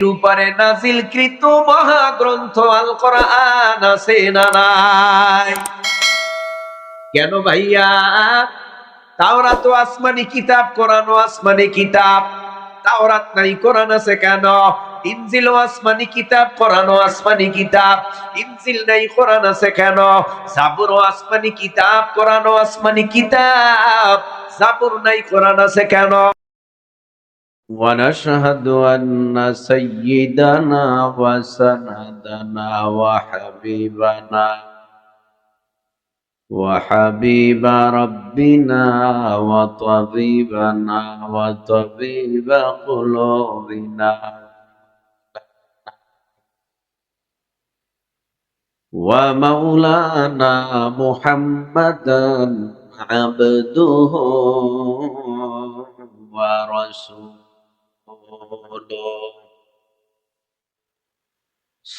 উপরে নাজিলকৃত মহাগ্রন্থ আল কোরআন আছে না নাই? কেন ভাইয়া? তাওরাত তো আসমানি কিতাব, কোরআনও আসমানি কিতাব। তাওরাত নাই, কোরআন আছে কেন? ইনজিলও আসমানি কিতাব, কোরআনও আসমানি কিতাব। ইনজিল নাই, কোরআন আছে কেন? জাবুরও আসমানি কিতাব, কোরআনও আসমানি কিতাব। জাবুর নাই, কোরআন আছে কেন? ونشهد أن سيدنا وسندنا وحبيب ربنا وطبيبنا وطبيب قلوبنا ومولانا محمدا عبده ورسوله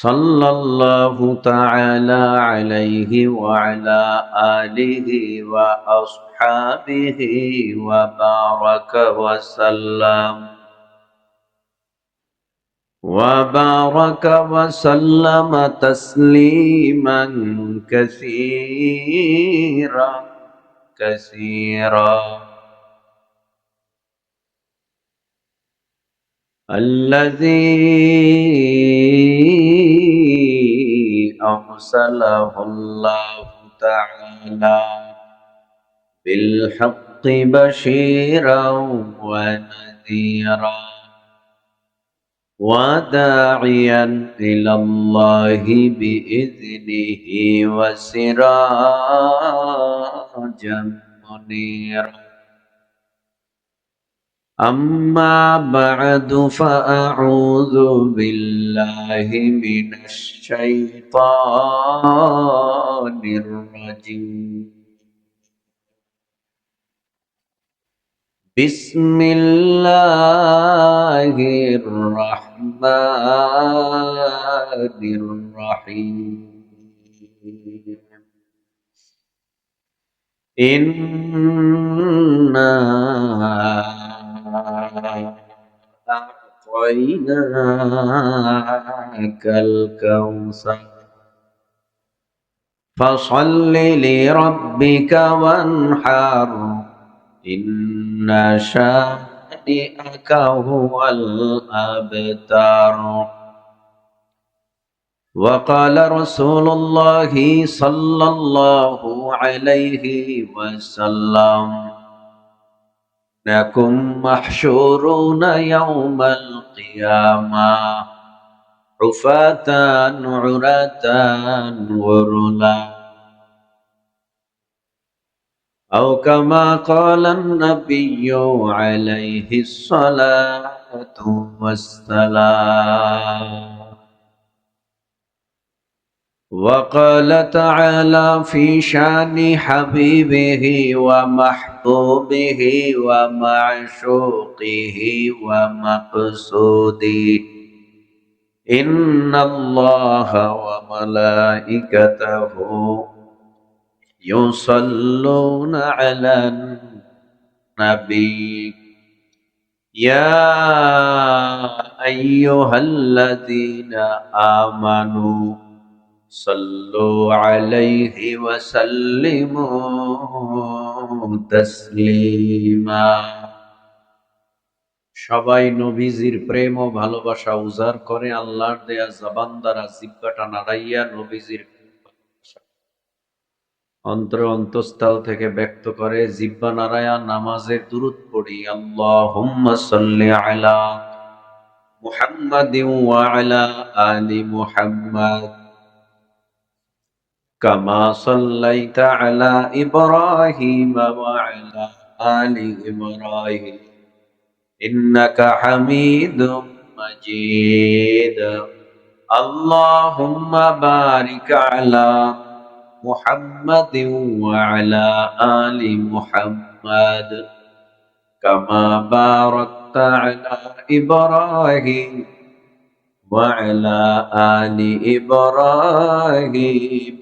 صلى الله تعالى عليه وعلى آله وأصحابه وبارك وسلم تسليما كثيرا كثيرا. الذي أرسله الله تعالى بالحق بشيرا ونذيرا وداعيا إلى الله بإذنه وسراجا منيرا. أما بعد فأعوذ بالله من الشيطان الرجيم. بسم الله الرحمن الرحيم. إنا أعطيناك الكوثر فصل لربك وانحر إن شانئك هو الأبتر. وقال رسول الله صلى الله عليه وسلم إنكم محشورون يوم القيامة حفاة عراة غرلا أو كما قال النبي عليه الصلاة والسلام. وقال تعالى في شان حبيبه ومحبوبه ومعشوقه ومقصوده إن الله وملائكته يصلون على النبي يا أيها الذين آمنوا صلوا عليه وسلموا تسليما. সবাই নবীজির প্রেম ও ভালোবাসা উজাড় করে আল্লাহর দেয়া জবান দ্বারা জিহ্বাটা নাড়াইয়া নবীজির অন্তঃস্থল থেকে ব্যক্ত করে জিহ্বা নাড়ায়া নামাজের দুরূদ পড়ি। আল্লাহুম্মা সাল্লি আলা মুহাম্মাদিন ওয়া আলা আলি মুহাম্মাদ كما صليت على إبراهيم وعلى آل إبراهيم إنك حميد مجيد. اللهم بارك على محمد وعلى آل محمد كما باركت على إبراهيم وعلى آل إبراهيم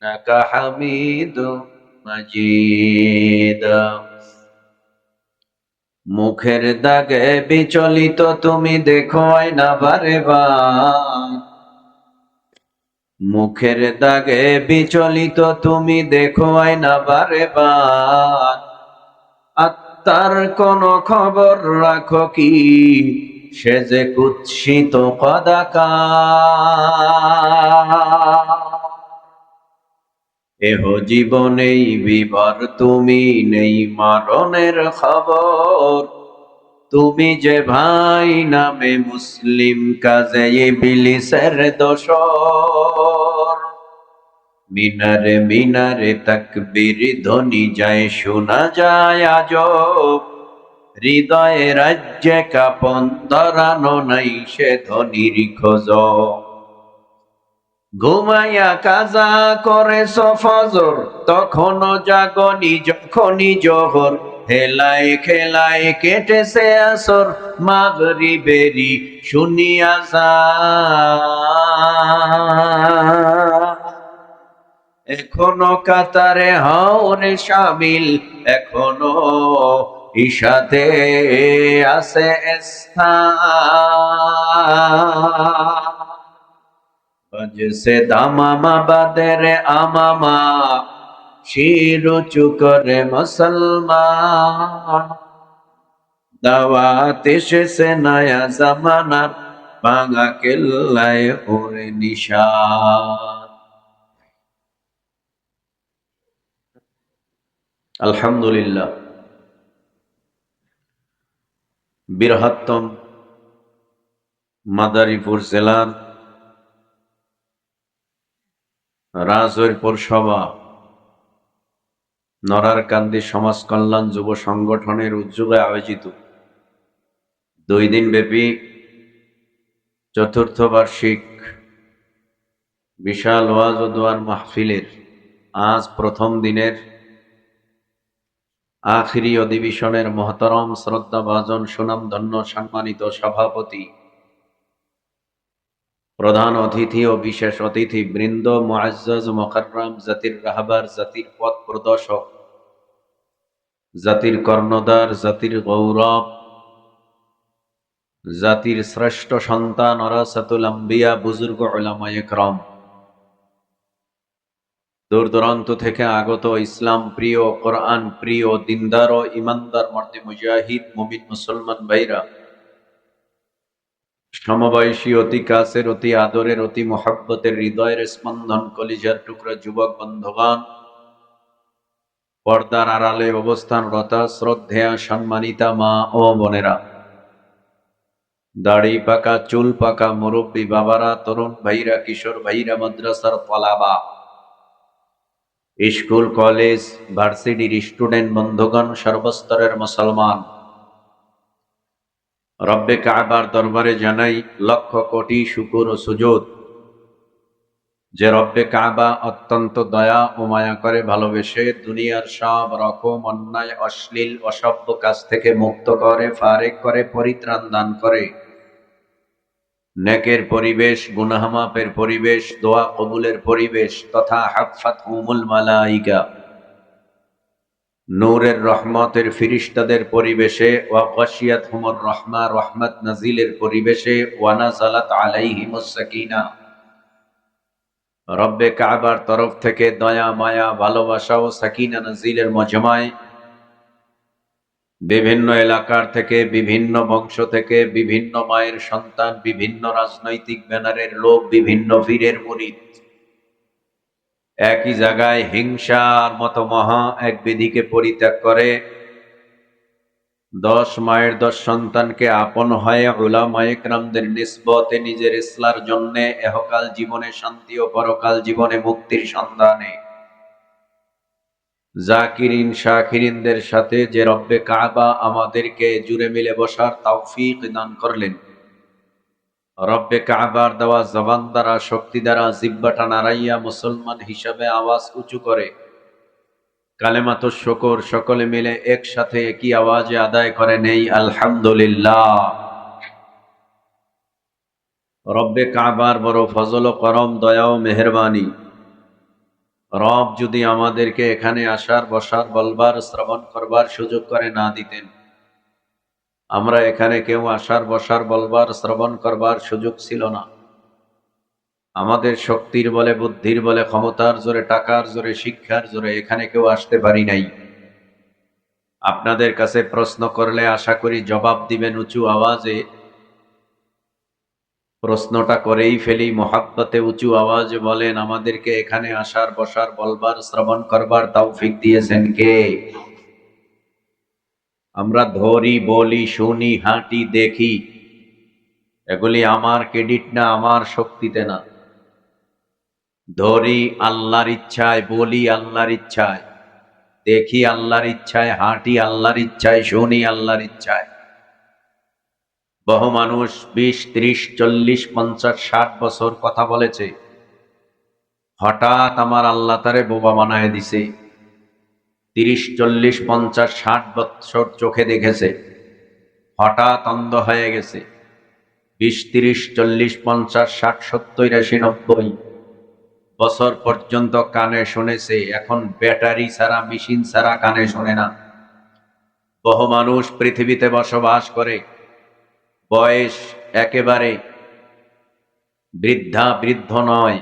إنك حميد مجيد. মুখের দাগে বিচলিত তুমি দেখো আয়না বারে বার, মুখের দাগে বিচলিত তুমি দেখো আয়না বারে বার, আত্মার কোন খবর রাখো কি, সে যে কুৎসিত কদাকার। এহ জীবনেই বিভর তুমি, নেই মরণের খবর, তুমি যে ভাই নামে মুসলিম, কাজে ইবলিসের দোসর। মিনারে মিনারে তাকবীর ধ্বনি যায়, শোনা যায় আজব, হৃদয়ে রাজ্যে কাঁপন ধরানো নাই সে ধ্বনির খোঁজ। ঘুমাইয়া কাজা করে ফজর, তখনও জাগনি যখনই জোহর, হেলায় খেলায় কেটেছে আসর, মাগরিবেরি শুনিয়া আযান। এখনো কাতারে হওরে শামিল, এখনো ইশাতে আছে স্থান। বজসে দামামা বাদের আমামা, শির উঁচু করে মুসলমান, দাওয়াত এসেছে নয়া জামানার, ভাঙা কেল্লায় ওরে নিশান। আলহামদুলিল্লাহ, বৃহত্তম মাদারীপুর জেলার রাজৈরপুর সভা নরারকান্দি সমাজ কল্যাণ যুব সংগঠনের উদ্যোগে আয়োজিত 2 দিন ব্যাপী চতুর্থ বার্ষিক বিশাল ওয়াজ ও দোয়ার মাহফিলের আজ প্রথম দিনের আখিরি অধিবেশনের মহতরম শ্রদ্ধাভাজন সুনামধন্য সম্মানিত সভাপতি, প্রধান অতিথি ও বিশেষ অতিথি বৃন্দ, মুআজ্জাজ মুকাররম, জাতির রাহবার, জাতির পথ প্রদর্শক, জাতির কর্ণধার, জাতির গৌরব, জাতির শ্রেষ্ঠ সন্তান ওরাসাতুল আম্বিয়া, বুজুর্গ উলামায়ে ইকরাম, দূর দূরান্ত থেকে আগত ইসলাম প্রিয়, কোরআন প্রিয়, দিনদার ও ইমানদার মর্দে মুজাহিদ মুমিন মুসলমান ভাইরা, সমবয়সী, অতি কাছের, অতি আদরের, অতি মোহাব্বতের, হৃদয়ের স্পন্দন, কলিজার টুকরা যুবক বন্ধুগণ, পর্দার আড়ালে অবস্থানরত শ্রদ্ধেয়া সম্মানিতা মা ও বোনেরা, দাড়ি পাকা চুল পাকা মুরব্বী বাবারা, তরুণ ভাইরা, কিশোর ভাইরা, মাদ্রাসার তলাবা, স্কুল কলেজ ভার্সিটির স্টুডেন্ট বন্ধুগণ, সর্বস্তরের মুসলমান, রব্বে কাবার দরবারে জানাই লক্ষ কোটি শুকর ও সুজুদ, যে রব্বে কাবা অত্যন্ত দয়া ও মায়া করে ভালোবেসে দুনিয়ার সব রকম অন্যায়, অশ্লীল, অসভ্য কাজ থেকে মুক্ত করে, ফারেক করে, পরিত্রাণ দান করে, নেকের পরিবেশ, গুনাহ মাফের পরিবেশ, দোয়া কবুলের পরিবেশ তথা হাফাতহুমুল মালাইকা, নূরের রহমতের ফিরিস্তাদের পরিবেশে, ওয়া গাশিয়াতহুমুর রাহমা, রহমত নাজিলের পরিবেশে, ওয়া নাযালাত আলাইহিমুস সাকিনা, রব্বে কাবার তরফ থেকে দয়া মায়া ভালোবাসা ও সাকিনা নাজিলের মজমায় বিভিন্ন এলাকার থেকে, বিভিন্ন বংশ থেকে, বিভিন্ন মায়ের সন্তান, বিভিন্ন রাজনৈতিক ব্যানারের লোক, বিভিন্ন পীরের মুরিদ একই জায়গায় হিংসার মতো মহা এক বিধিকে পরিত্যাগ করে 10 মায়ের 10 সন্তানকে আপন হয়ে উলামায়ে কেরামদের নিসবতে নিজের ইসলার জন্য এহকাল জীবনে শান্তি ও পরকাল জীবনে মুক্তির সন্ধানে জাকিরিন শাকিরিনদের সাথে যে রব্বে কাবা আমাদেরকে জুড়ে মিলে বসার তৌফিক দান করলেন, রব্বে কাবার দেওয়া জবান দ্বারা, শক্তি দ্বারা জিহ্বাটা নাড়াইয়া মুসলমান হিসাবে আওয়াজ উঁচু করে কালেমাত শুকর সকলে মিলে একসাথে একই আওয়াজে আদায় করে নেই আলহামদুলিল্লাহ। রব্বে কাবার বড় ফজল ও করম, দয়া ও মেহেরবানি। রব যদি আমাদেরকে এখানে আসার, বসার, বলবার, শ্রবণ করবার সুযোগ করে না দিতেন, আমরা এখানে কেউ আসার বসার বলবার শ্রবণ করবার সুযোগ ছিল না। আমাদের শক্তির বলে, বুদ্ধির বলে, ক্ষমতার জোরে, টাকার জোরে, শিক্ষার জোরে এখানে কেউ আসতে পারি নাই। আপনাদের কাছে প্রশ্ন করলে আশা করি জবাব দিবেন উঁচু আওয়াজে। প্রশ্নটা করেই ফেলি, মহাব্বতে উঁচু আওয়াজে বলেন, আমাদেরকে এখানে আসার বসার বলবার শ্রবণ করবার তৌফিক দিয়েছেন কে? আমরা ধরি, বলি, শুনি, হাঁটি, দেখি, এগুলি আমার ক্রেডিট না, আমার শক্তিতে না। ধরি আল্লাহর ইচ্ছায়, বলি আল্লাহর ইচ্ছায়, দেখি আল্লাহর ইচ্ছায়, হাঁটি আল্লাহর ইচ্ছায়, শুনি আল্লাহর ইচ্ছায়। বহু মানুষ 20, 30, 40, 50, 60 বছর কথা বলেছে, হঠাৎ আমার আল্লাহ তারে বোবা বানায় দিছে। 30, 40, 50, 60 বছর চোখে দেখেছে, হঠাৎ অন্ধ হয়ে গেছে। 20, 30, 40, 50, 60, 70, 80, 90 বছর পর্যন্ত কানে শুনেছে, এখন ব্যাটারি ছাড়া, মেশিন ছাড়া কানে শোনে না। বহু মানুষ পৃথিবীতে বসবাস করে, বয়স একেবারে বৃদ্ধা বৃদ্ধ নয়,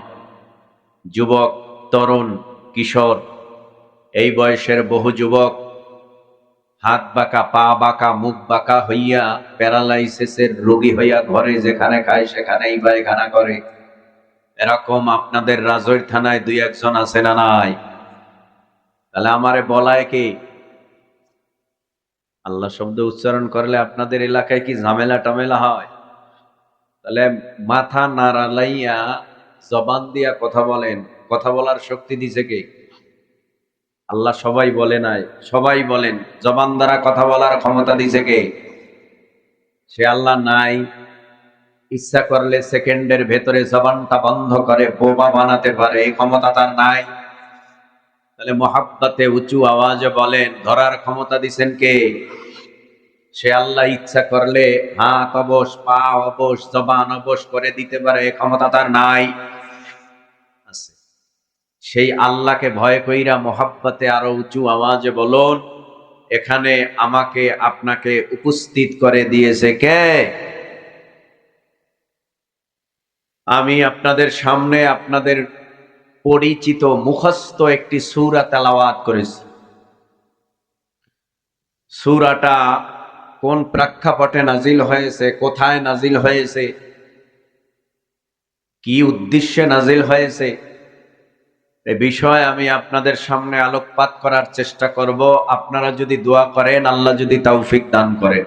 যুবক, তরুণ, কিশোর। এই বয়সের বহু যুবক হাত বাঁকা, পা বাঁকা, মুখ বাঁকা হইয়া প্যারালাইসিসের রোগী হইয়া ঘরে যেখানে খায় সেখানেই পায়খানা করে। এরকম আপনাদের রাজৈর থানায় 2-1 জন আছে না নাই? তাহলে আমারে বলায় কি? আল্লাহ শব্দ উচ্চারণ করলে আপনাদের এলাকায় কি ঝামেলা টামেলা হয়? তাহলে মাথা নাড়ালাইয়া জবান দিয়া কথা বলেন, কথা বলার শক্তি দিছে কে? আল্লাহ সবাই বলে নাই, সবাই বলেন, জবান দ্বারা কথা বলার ক্ষমতা দিছে কে? সে আল্লাহ নাই? ইচ্ছা করলে সেকেন্ডের ভেতরে জবানটা বন্ধ করে বোবা বানাতে পারে, এই ক্ষমতা তার নাই? তাহলে মহাব্বতে উঁচু আওয়াজে বলেন, ধরার ক্ষমতা দিছেন কে? সে আল্লাহ ইচ্ছা করলে হাত অবশ, পা অবশ, জবান অবশ করে দিতে পারে, এই ক্ষমতা তার নাই? আছে। সেই আল্লাহকে ভয় কইরা মহাব্বতে আরো উঁচু আওয়াজে বলুন, এখানে আমাকে আপনাকে উপস্থিত করে দিয়েছে কে? আমি আপনাদের সামনে আপনাদের পরিচিত মুখস্থ একটি সূরা তেলাওয়াত করেছি। সূরাটা কোন প্রেক্ষাপটে নাজিল হয়েছে, কোথায় নাজিল হয়েছে, কি উদ্দেশ্যে নাজিল হয়েছে, এ বিষয়ে আমি আপনাদের সামনে আলোকপাত করার চেষ্টা করব। আপনারা যদি দোয়া করেন, আল্লাহ যদি তৌফিক দান করেন।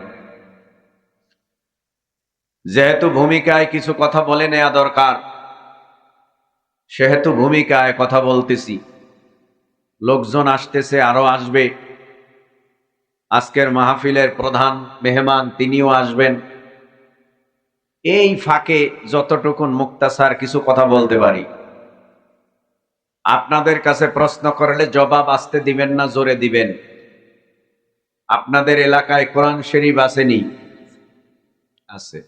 যেহেতু ভূমিকায় কিছু কথা বলে নেওয়া দরকার, সেহেতু ভূমিকায় কথা বলতেছি। লোকজন আসতেছে, আরো আসবে। আজকের মাহফিলের প্রধান মেহমান তিনিও আসবেন। এই ফাঁকে যতটুকুন মুক্তাসার কিছু কথা বলতে পারি। আপনাদের কাছে প্রশ্ন করলে জবাব আসতে দিবেন না, জোরে দিবেন। আপনাদের এলাকায় কোরআন শরীফ আসেনি? আছে।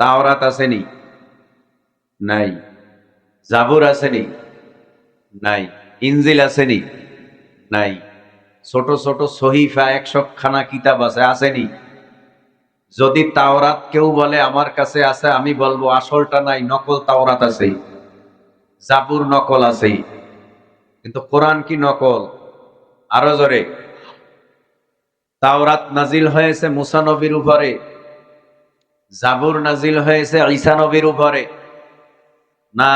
তাওরাত আসেনি? নাই। জাবুর আসেনি? নাই। ইনজিল আসেনি? নাই। ছোট ছোট সহিফা 100 খানা কিতাব আছে, আসেনি? যদি তাওরাত কেউ বলে আমার কাছে আছে, আমি বলবো আসলটা নাই, নকল তাওরাত আছে, জাবুর নকল আছে, কিন্তু কোরআন কি নকল? আরো জোরে। তাওরাত নাজিল হয়েছে মুসা নবীর উপরে, জাবুর নাজিল হয়েছে ঈসা নবীর উপরে, না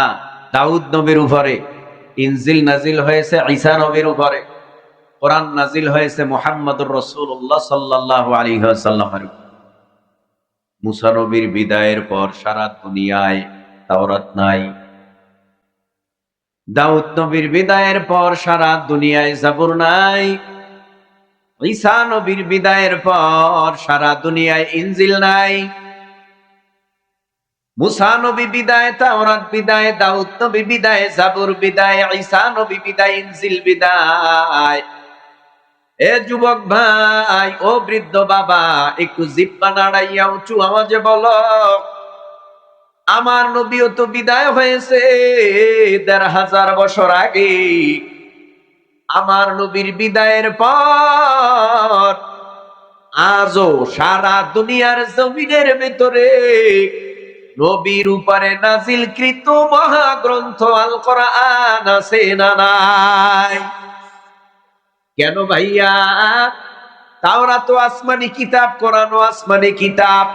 দাউদ নবীর উপরে। ইনজিল নাজিল হয়েছে ঈসা নবীর উপরে। কোরআন নাজিল হয়েছে মুহাম্মদুর রাসূলুল্লাহ সাল্লাল্লাহু আলাইহি ওয়াসাল্লামের উপর। মুসা নবীর বিদায়ের পর সারা দুনিয়ায় তাওরাত নাই। দাউদ নবীর বিদায়ের পর সারা দুনিয়ায় জাবুর নাই। ঈসা নবীর বিদায়ের পর সারা দুনিয়ায় ইনজিল নাই। মুসা নবী বিদায়, তাওরাত বিদায়, দাউদ নবী বিদায়, জাবুর বিদায়, ঈসা নবী বিদায়, ইনজিল বিদায়। এ যুবক ভাই, ও বৃদ্ধ বাবা, একটু জিহ্বা নাড়াইয়া উঁচু আওয়াজে বলো, আমার নবীও তো বিদায় হয়েছে 1500 বছর আগে। আমার নবীর বিদায়ের পর আজও সারা দুনিয়ার জমিনের ভিতরে নবীর উপরে নাজিলকৃত মহাগ্রন্থ আল কোরআন আছে না নাই? কেন ভাইয়া? তাওরাত তো আসমানি কিতাব, কোরআনও আসমানি কিতাব।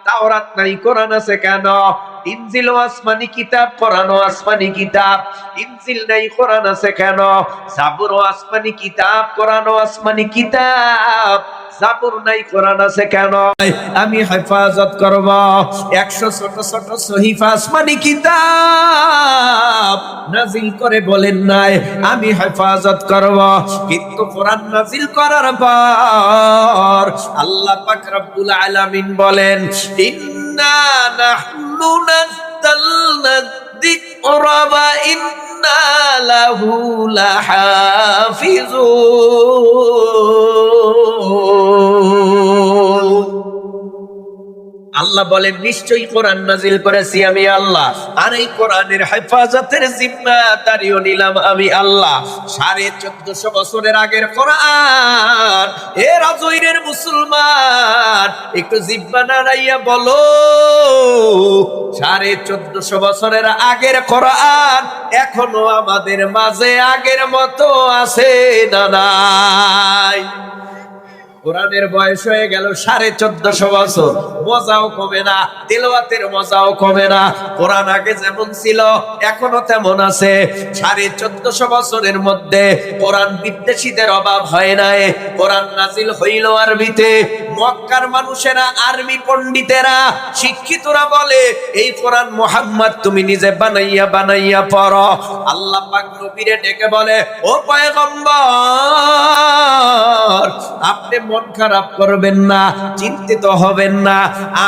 তাওরাত নাই, কোরআন আছে কেন? ইনজিল আসমানি কিতাব, কোরআনও আসমানি কিতাব। ইনজিল নাই, কোরআন আছে কেন? জাবুর আসমানি কিতাব, কোরআনও আসমানি কিতাব। জাবুর নাই, কোরআন আছে কেন? আমি হেফাজত করব 100 ছোট ছোট সহিফা আসমানি কিতাব নাজিল করে বলেন নাই আমি হেফাজত করব, কিন্তু কোরআন নাজিল করার পর আল্লাহ পাক রব্বুল আলামিন বলেন, ইন্না নাহনু নাযালনা যিকরা ওয়া ইন্না লাহু লাহাফিজুন। আল্লাহ বলেন, নিশ্চয়ই কোরআন নাজিল করেছি আমি আল্লাহ, আর এই কোরআনের হেফাজতের জিম্মাদারিও নিলাম আমি আল্লাহ। 1450 বছরের আগের কোরআন। এ রাজৈরের মুসলমান, একটু জিহ্বা নাড়াইয়া বলো, 1450 বছরের আগের কোরআন এখনো আমাদের মাঝে আগের মতো আছে না নাই? কোরআনের বয়স হয়ে গেল 1450 বছর, মজাও কমে না, তেলাওয়াতের মজাও কমে না। কোরআন আগে যেমন ছিল এখনো তেমন আছে। 1450 বছরের মধ্যে কোরআন বিদ্বেষীদের অভাব হয় নাই। কোরআন নাজিল হইল আরবিতে। মক্কার মানুষেরা, আরবি পণ্ডিতেরা, শিক্ষিতরা বলে, এই কোরআন মুহাম্মদ তুমি নিজে বানাইয়া বানাইয়া পড়ো। আল্লাহ পাক নবীরে ডেকে বলে, ও পয়গম্বর, আপনি মন খারাপ করবেন না, চিন্তিত হবেন না,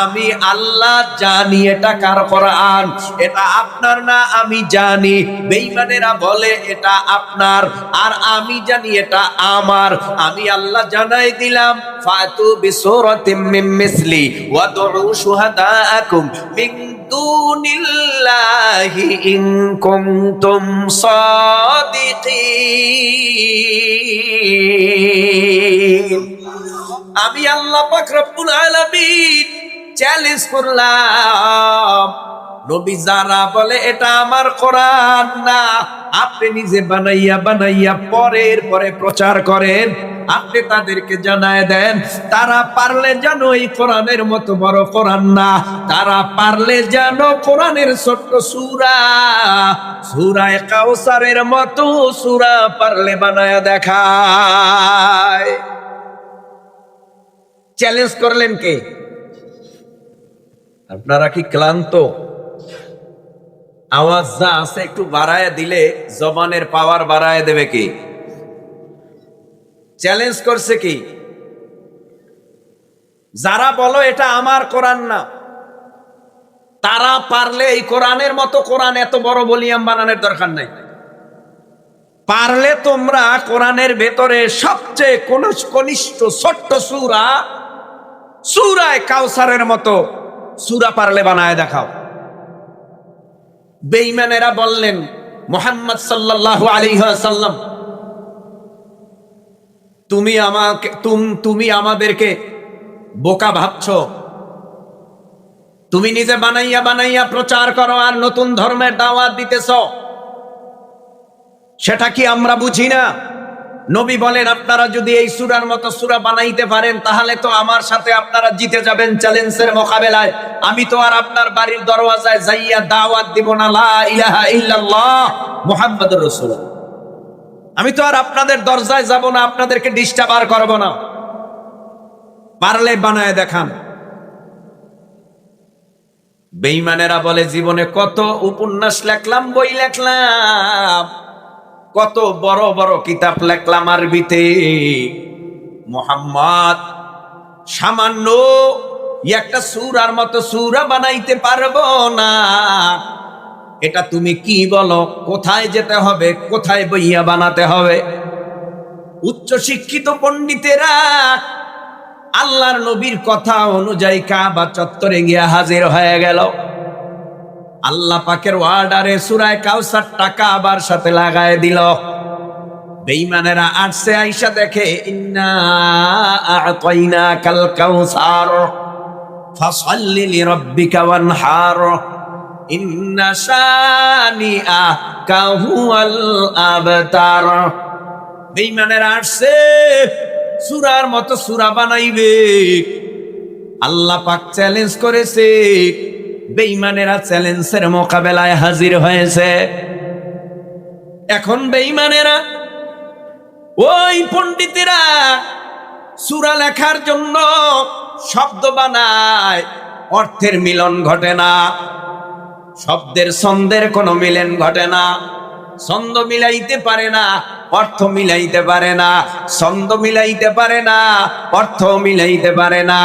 আমি আল্লাহ জানি এটা কার কোরআন। এটা আপনার না, আমি জানি। বেঈমানেরা বলে এটা আপনার, আর আমি জানি এটা আমার। আমি আল্লাহ জানাই দিলাম, ফাতু বিসূরাতিম মিন মিসলি ওয়াদউ শুহাদাআকুম মিন দুনিল্লাহি ইন কুনতুম সাদিকিন। আমি আল্লাহ পাক রব্বুল আলামিন চ্যালেঞ্জ করলাম, নবী যারা বলে এটা আমার কোরআন না, আপনি নিজে বানাইয়া বানাইয়া পরের পরে প্রচার করেন, আপনি তাদেরকে জানায় দেন, তারা পারলে জানো এই কোরআনের মতো বড় কোরআন না, তারা পারলে জানো কোরআনের ছোট্ট সূরা, সূরা কাউসারের মতো সূরা পারলে বানায়া দেখায়। চ্যালেঞ্জ করলেন কে? আপনারা কি ক্লান্ত? আওয়াজ যা আছে একটু বাড়ায় দিলে জবানের পাওয়ার বাড়ায় দেবে কি? চ্যালেঞ্জ করছে কি? যারা বলো এটা আমার কোরআন না, তারা পারলে এই কোরআনের মতো কোরআন এত বড় ভলিউম বানানোর দরকার নাই। পারলে তোমরা কোরআনের ভেতরে সবচেয়ে কনিষ্ঠ ছোট্ট সূরা, সূরা কাউসারের মতো সূরা পারলে বানায় দেখাও। বেঈমানেরা বললেন, মুহাম্মদ সাল্লাল্লাহু আলাইহি ওয়াসাল্লাম, তুমি আমাদেরকে বোকা ভাবছো? তুমি নিজে বানাইয়া বানাইয়া প্রচার করো আর নতুন ধর্মের দাওয়াত দিতেছ, সেটা কি আমরা বুঝি না? নবী বলেন, আপনারা যদি এই সূরার মতো সূরা বানাইতে পারেন তাহলে তো আমার সাথে আপনারা জিতে যাবেন চ্যালেঞ্জের মোকাবেলায়। আমি তো আর আপনার বাড়ির দরওয়াজায় যাইয়া দাওয়াত দিব না লা ইলাহা ইল্লাল্লাহ মুহাম্মাদুর রাসূলুল্লাহ। আমি তো আর আপনাদের দরজায় যাব না, আপনাদেরকে ডিস্টার্ব আর করব না। পারলে বানায় দেখান। বেঈমানেরা বলে, জীবনে কত উপন্যাস লেখলাম, বই লেখলাম, কত বড় বড় কিতাব লেখলাম আরবিতে, মুহাম্মদ সামান্য একটা সূরার মতো সূরা বানাইতে পারবো না। এটা তুমি কি বলো? কোথায় যেতে হবে, কোথায় বইয়া বানাতে হবে? উচ্চ শিক্ষিত পণ্ডিতেরা আল্লাহর নবীর কথা অনুযায়ী কাবা চত্বরে গিয়া হাজির হয়ে গেল। আল্লাহ পাকের অর্ডারে সূরা কাউসারটা কাবার সাথে লাগায় দিল। বেঈমানেরা আসছে, আইসা দেখে ইন্না আ'তাইনাকাল কাউসার ফাসাল্লি লিরাব্বিকা ওয়ানহার ইন্না শানিআকা হুয়াল আবতার। বেঈমানেরা আসছে, সূরার মতো সূরা বানাইবে। আল্লাহ পাক চ্যালেঞ্জ করেছে, বেঈমানেরা চ্যালেঞ্জের মোকাবেলায় হাজির হয়েছে। এখন বেঈমানেরা ওই পণ্ডিতেরা সূরা লেখার জন্য শব্দ বানায়, অর্থের মিলন ঘটে না, শব্দের ছন্দের কোনো মিলন ঘটে না, ছন্দ মিলাইতে পারে না, অর্থ মিলাইতে পারে না, ছন্দ মিলাইতে পারে না, অর্থ মিলাইতে পারে না।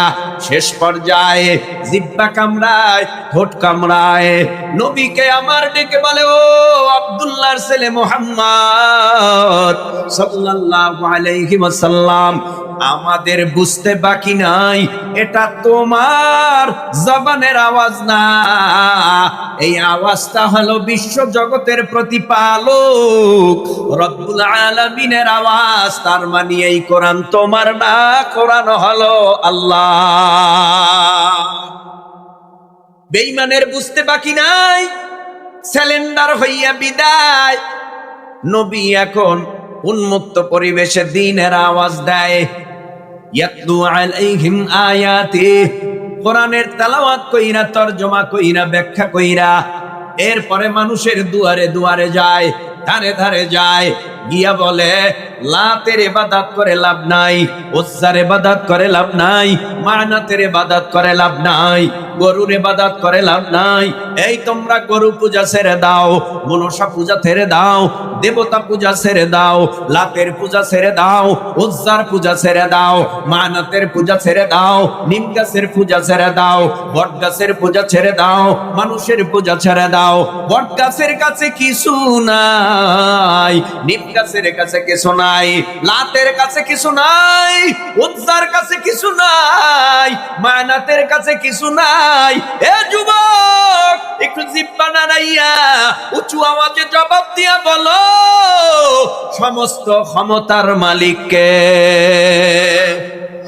শেষ পর্যায়ে জিহ্বা কামড়ায়, ঠোঁট কামড়ায়। নবীকে আমার ডেকে বলে, ও আব্দুল্লাহর ছেলে মুহাম্মদ সাল্লাল্লাহু আলাইহি ওয়াসাল্লাম, আমাদের বুঝতে বাকি নাই, এটা তোমার জবানের আওয়াজ না, এই আওয়াজটা হলো বিশ্ব জগতের প্রতিপালক রব্বুল আলামিনের আওয়াজ। তার মানে এই কোরআন তোমার না, কোরআন হলো আল্লাহ। বেঈমানের বুঝতে বাকি নাই, স্যালেন্ডার হইয়া বিদায়। নবী এখন উন্মুক্ত পরিবেশে দ্বীনের আওয়াজ দেয়, ইয়াতলু আলাইহিম আয়াতি, কোরআনের তেলাওয়াত কইরা, তরজমা কইরা, ব্যাখ্যা কইরা, এরপরে মানুষের দুয়ারে দুয়ারে যায়, ধারে ধারে যায়, গিয়া বলে লাতের ইবাদত করে লাভ নাই, উজ্জার ইবাদত করে লাভ নাই, মানাতের ইবাদত করে লাভ নাই, গরুর ইবাদত করে লাভ নাই। এই তোমরা গরু পূজা ছেড়ে দাও, মনসা পূজা ছেড়ে দাও, দেবতা পূজা ছেড়ে দাও, লাতের পূজা ছেড়ে দাও, উজ্জার পূজা ছেড়ে দাও, মানাতের পূজা ছেড়ে দাও, নিম গাছের পূজা ছেড়ে দাও, বট গাছের পূজা ছেড়ে দাও, মানুষের পূজা ছেড়ে দাও। বট গাছের কাছে কিছু নাই, নিম গাছের কাছে কিছু নাই, লাতের কাছে কিছু নাই, উজ্জার কাছে কিছু নাই, মানাতের কাছে কিছু নাই। এ যুবক, একটু জিহ্বা নাড়াইয়া উঁচু আওয়াজে জবাব দিয়া বলো, সমস্ত ক্ষমতার মালিককে?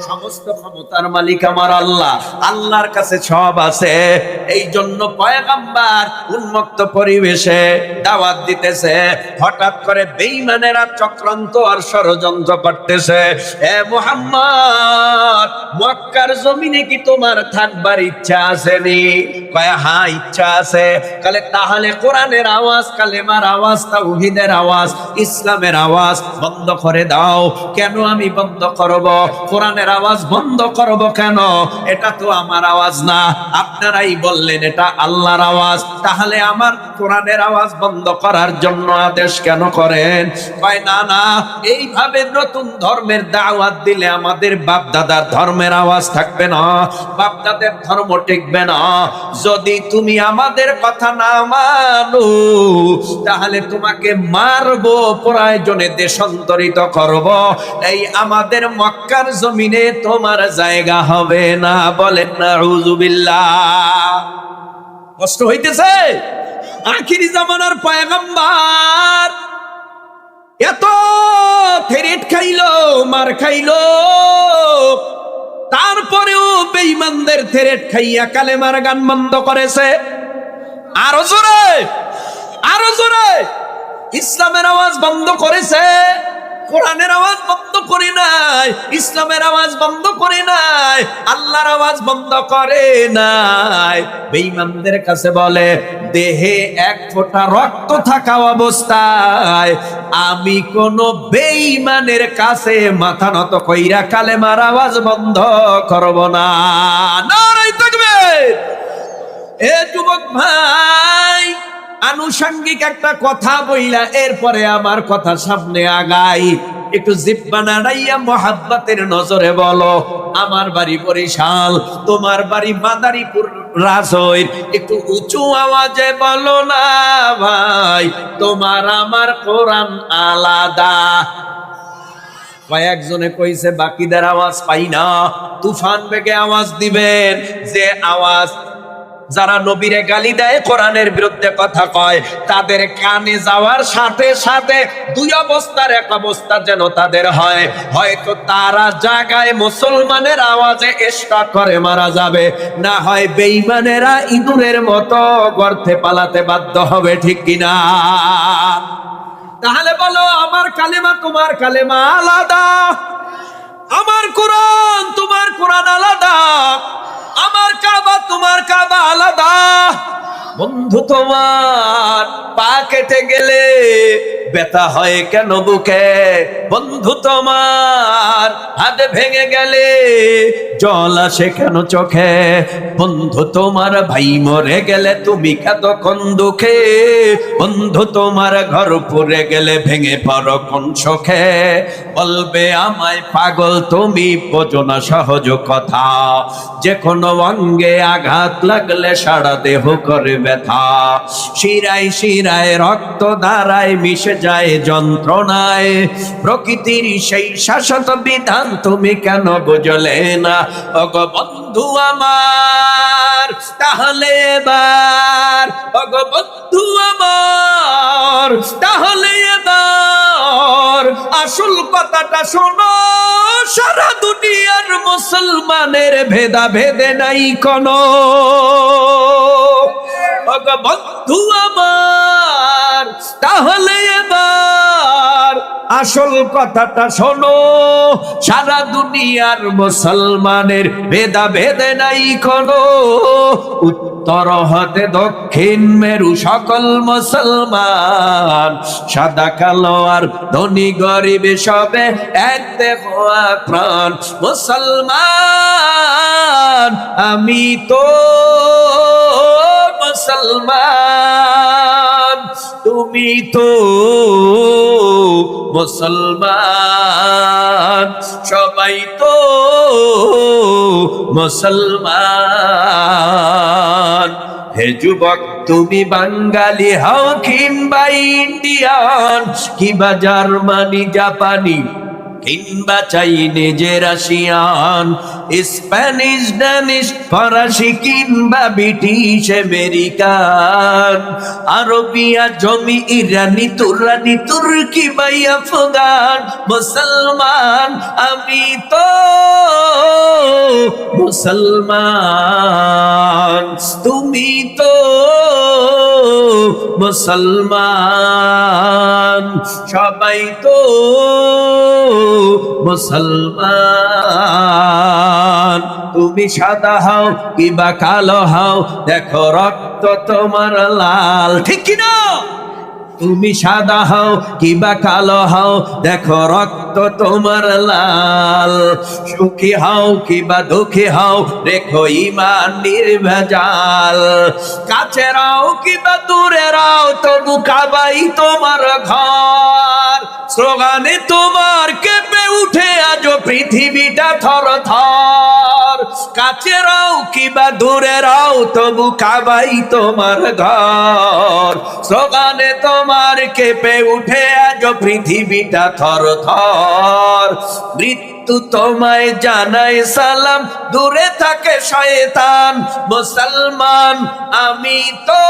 সমস্ত ক্ষমতার মালিক আমার আল্লাহ। আল্লাহর কাছে সব আছে। এই জন্য পয়গম্বর উন্মুক্ত পরিবেশে দাওয়াত দিতেছে। হঠাৎ করে বেঈমানেরা চক্রান্ত আর ষড়যন্ত্র করতেছে, এ মুহাম্মদ, মক্কার জমিনে কি তোমার থাকবার ইচ্ছা আছে নি? কয় হ্যাঁ, ইচ্ছা আছে। কালে তাহলে কোরআনের আওয়াজ, কালেমার আওয়াজ, তাওহীদের আওয়াজ, ইসলামের আওয়াজ বন্ধ করে দাও। কেন আমি বন্ধ করব? কোরআনের আওয়াজ বন্ধ করব কেন? এটা তো আমার আওয়াজ না, আপনারাই বললেন এটা আল্লাহর আওয়াজ, তাহলে আমার কোরআনের আওয়াজ বন্ধ করার জন্য আদেশ কেন করেন? কয় না না, এইভাবে নতুন ধর্মের দাওয়াত দিলে আমাদের বাপ দাদার ধর্মের আওয়াজ থাকবে না, বাপ দাদার ধর্ম টিকবে না। যদি তুমি আমাদের কথা না মানো, তাহলে তোমাকে মারবো, প্রয়োজনে দেশান্তরিত করব। এই আমাদের মক্কার জমিনে তোমার জায়গা হবে না। বলেন নাউযুবিল্লাহ। কষ্ট হইতেছে? আখিরি জামানার পয়গম্বর এত থ্রেট খাইলো, মার খাইলো, তারপরেও বেঈমানদের থ্রেট খাইয়া কালেমার গান বন্ধ করেছে। আরো জোরে, আরো জোরে ইসলামের আওয়াজ বন্ধ করেছে। কোরআনের আওয়াজ বন্ধ করে নাই, ইসলামের আওয়াজ বন্ধ করে নাই, আল্লাহর আওয়াজ বন্ধ করে নাই। বেঈমানদের কাছে বলে, দেহে এক ফোঁটা রক্ত থাকা অবস্থায় আমি কোন বেঈমানের কাছে মাথা নত কইরা কালেমার আওয়াজ বন্ধ করব না। নারে তাকবীর! এ যুবক ভাই, আনুষঙ্গিক একটা কথা বইলা এরপরে আমার কথা সামনে আগাই। একটু জিহ্বা নাড়াইয়া মোহাব্বতের নজরে বলো, আমার বাড়ি বরিশাল, তোমার বাড়ি মাদারীপুর রাজৈর। একটু উঁচু আওয়াজে বলো না ভাই, তোমার আমার কোরআন আলাদা। কয়েকজনে কইছে বাকিদের আওয়াজ পাই না। তুফান বেগে আওয়াজ দিবেন, যে আওয়াজ যারা নবীরে গালি দেয়, কোরআনের বিরুদ্ধে কথা কয়, তাদের কানে যাওয়ার সাথে সাথে দুই অবস্থার এক অবস্থা যেন তাদের হয়। হয়তো তারা জাগায় মুসলমানের আওয়াজে স্ট্রোক করে মারা যাবে, না হয় বেঈমানেরা ইঁদুরের মতো গর্তে পালাতে বাধ্য হবে। ঠিক কিনা? তাহলে বলো, আমার কালেমা তোমার কালেমা আলাদা, আমার কোরআন তোমার কোরআন আলাদা, আমার কাবা তোমার কাবা আলাদা। বন্ধু, তোমার পা কেটে গেলে ব্যথা হয় কেন বুকে? বন্ধু, তোমার হাত ভেঙে গেলে জল আসে কেন চোখে? বন্ধু, তোমার ভাই মরে গেলে তুমি কতক্ষণ দুঃখে? বন্ধু, তোমার ঘর পুড়ে গেলে ভেঙে পড়ো কোন শোকে? বলবে আমায় পাগল, তুমি বোঝো না সহজ কথা, যে কোনো অঙ্গে আঘাত লাগলে সারা দেহ করে ব্যথা, শিরায় শিরায় রক্ত ধারায় মিশে যায় যন্ত্রণায়, প্রকৃতির সেই শাশ্বত বিধান তুমি কেন বুঝলে না? ওগো বন্ধু আমার, তাহলে এবার, ওগো বন্ধু আমার, তাহলে এবার আসল কথাটা শোনো। সারা দুনিয়ার মুসলমানের ভেদা ভেদে নাই কোনো। ওগো বন্ধু আমার, তাহলে এবার আসল কথাটা শোনো। সারা দুনিয়ার মুসলমানের ভেদা ভেদে নাই কোনো। উত্তর হতে দক্ষিণ মেরু সকল মুসলমান, সাদা কালো আর ধনী গরিব সবে এক দেহ এক প্রাণ। মুসলমান আমি তো মুসলমান, তুমি তো মুসলমান, সবাই তো মুসলমান। হে যুবক, তুমি বাঙালি হও কিংবা ইন্ডিয়ান, কিংবা জার্মানি জাপানি, কিংবা চাইনিজ রাশিয়ান, স্প্যানিশ ড্যানিশ ফরাসি কিংবা ব্রিটিশ আমেরিকান, আরবিয়া জমি ইরানি তুরানি তুর্কি বা আফগান, মুসলমান আমি তো মুসলমান, তুমি তো মুসলমান, সবাই তো মুসলমান। তুমি সাদা হও কিবা কালো হও, দেখো রক্ত তোমার লাল। ঠিক কিনা? তুমি সাদা হও কিবা কালো হও, দেখো রক্ত তোমার লাল। সুখী হও কিবা দুঃখী হও, রেখো ঈমান নির্ভেজাল। কাছে রাও কিবা দূরে রাও, তবু কাবাই তোমার ঘর। স্লোগানে তোমার কেঁপে উঠে আজ পৃথিবীটা থর থর। কাছে রাও কিবা দূরে রাও, তবু কাবাই তোমার ঘর। স্লোগানে তোমার কেঁপে উঠে আজ পৃথিবীটা থর থর। মৃত্যু তোমায় জানাই সালাম, দূরে থাকে শয়তান। মুসলমান আমি তো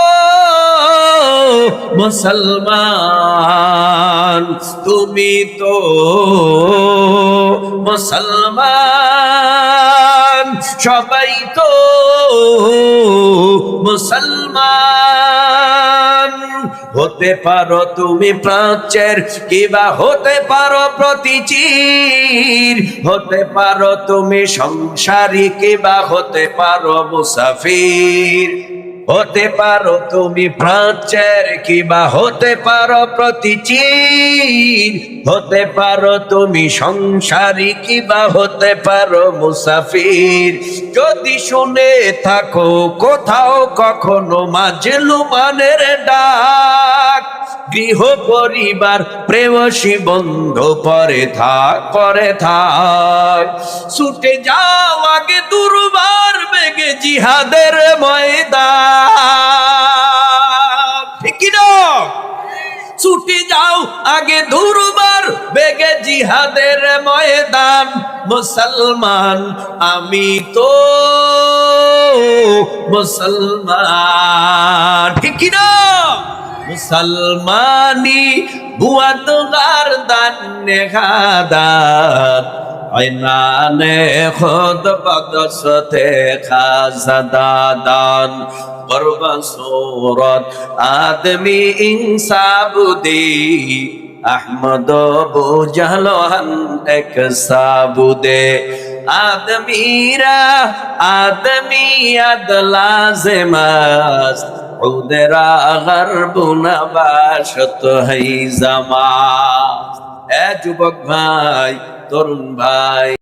মুসলমান, তুমি তো মুসলমান, সবাই তো মুসলমান। হতে পারো তুমি প্রাচ্যের কিবা হতে পারো প্রতিচির, হতে পারো তুমি সংসারী কিবা হতে পারো মুসাফির। হতে পারো তুমি প্রাচ্যের কিবা হতে পারো প্রতিচির, হতে পারো তুমি সংসারী কিবা হতে পারো মুসাফির। যদি শুনে থাকো কোথাও কখনো মাজলুমানের ডাক, গৃহ পরিবার প্রেয়সী বন্ধু পরে থাক পরে থাক। ছুটে যাও আগে দুর্বার বেগে জিহাদের ময়দান। ঠিক কি না? ছুটে যাও আগে দুর্বার বেগে জিহাদের ময়দান মুসলমান আমি তো মুসলমান ঠিক কি না মুসলমানি বুয়াত গারদান নেখাদাত আইনানে খুদ বদসতে খাজাদাদান গরবা সুরত আদমি ইনসাবুদি আহমদ বুজহলহন এক সাবুদে আদমিরা আদমিয়াত লাজেমাস উদেরা গরবুনা বাশত হাই জামা এ যুবক ভাই তরুণ ভাই